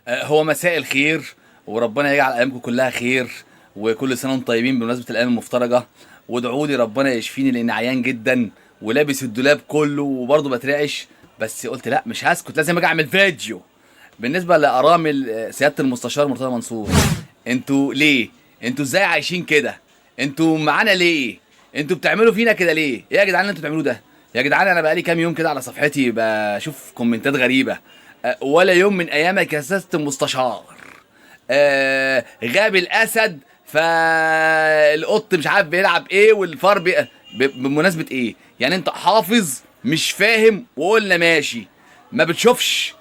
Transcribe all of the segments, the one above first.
هو مساء الخير، وربنا يجعل ايامكم كلها خير، وكل سنه وانتم طيبين بمناسبه الايام المفترجه. وادعوا لي ربنا يشفيني لان عيان جدا ولابس الدولاب كله وبرضه بترعش. بس قلت لا مش هسكت، لازم اجي اعمل فيديو. بالنسبه لارامل سياده المستشار مرتضى منصور، انتوا ليه؟ انتوا ازاي عايشين كده؟ انتوا معانا ليه؟ انتوا بتعملوا فينا كده ليه؟ ايه يا جدعان اللي انتوا بتعملوا ده؟ يا جدعان انا بقالي كام يوم كده على صفحتي بشوف كومنتات غريبه. ولا يوم من ايامك يا سياده المستشار غاب الاسد فالقط مش عارف بيلعب ايه والفار بمناسبه ايه؟ يعني انت حافظ مش فاهم وقلنا ماشي، ما بتشوفش؟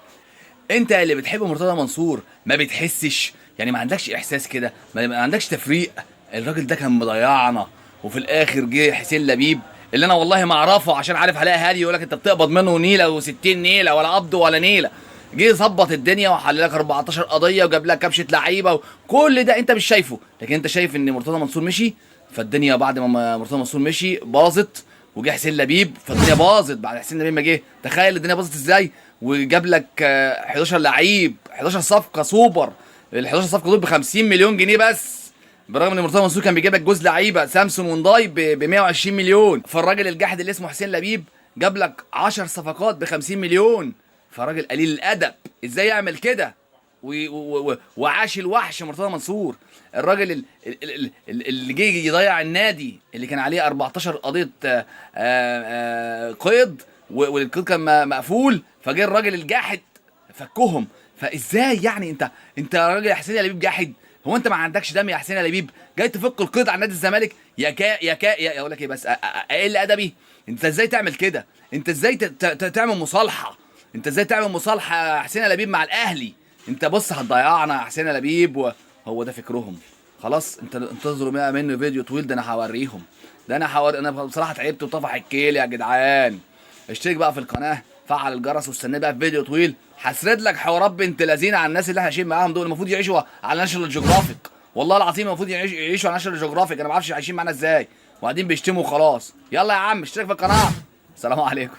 انت اللي بتحب مرتضى منصور ما بتحسش؟ يعني ما عندكش احساس كده؟ ما عندكش تفريق؟ الراجل ده كان مضيعنا، وفي الاخر جه حسين لبيب اللي انا والله ما اعرفه، عشان عارف هلاقي هادي يقول لك انت بتقبض منه نيله و60 نيله ولا قبض ولا نيله. جه ظبط الدنيا وحل لك 14 قضيه وجاب لك كبشه لعيبه وكل ده انت مش شايفه، لكن انت شايف ان مرتضى منصور مشي، فالدنيا بعد ما مرتضى منصور مشي باظت، وجه حسين لبيب فالدنيا باظت بعد حسين لبيب ما جه. تخيل الدنيا باظت ازاي، وجاب لك 11 لعيب، 11 صفقه سوبر. ال 11 صفقه دول ب 50 مليون جنيه بس، بالرغم ان مرتضى منصور كان بيجيب لك جوز لعيبه سامسون ونداي ب 120 مليون. فالراجل الجاحد اللي اسمه حسين لبيب جاب لك 10 صفقات ب 50 مليون. فراجل قليل الادب ازاي يعمل كده؟ وعاش الوحش مرتضى منصور، الراجل اللي جه يضيع النادي اللي كان عليه 14 قضيه قيد، والقيد كان مقفول، فجه الراجل الجاحد فكهم. فازاي يعني انت راجل يا حسين يا لبيب جاحد؟ هو انت ما عندكش دم يا حسين يا لبيب؟ جاي تفك القيد على نادي الزمالك؟ يا اقول لك ايه بس اقل ادبي؟ انت ازاي تعمل كده؟ انت ازاي تعمل مصالحه؟ انت ازاي تعمل مصالحه يا حسين يا لبيب مع الاهلي؟ انت بص هتضيعنا يا حسين يا لبيب، وهو ده فكرهم. خلاص انت انتظروا بقى منه فيديو طويل، ده انا هوريهم. انا بصراحه تعبت وطفح الكيل يا جدعان. اشترك بقى في القناه، فعل الجرس، واستنى بقى في فيديو طويل هسرد لك حوارات بنت لذينه على الناس اللي احنا عايشين معاهم دول. المفروض يعيشوا على ناشونال جيوغرافيك، والله العظيم المفروض يعيشوا على ناشونال جيوغرافيك. انا ما اعرفش عايشين معانا ازاي وقاعدين بيشتموا وخلاص. يلا يا عم اشترك في القناه. السلام عليكم.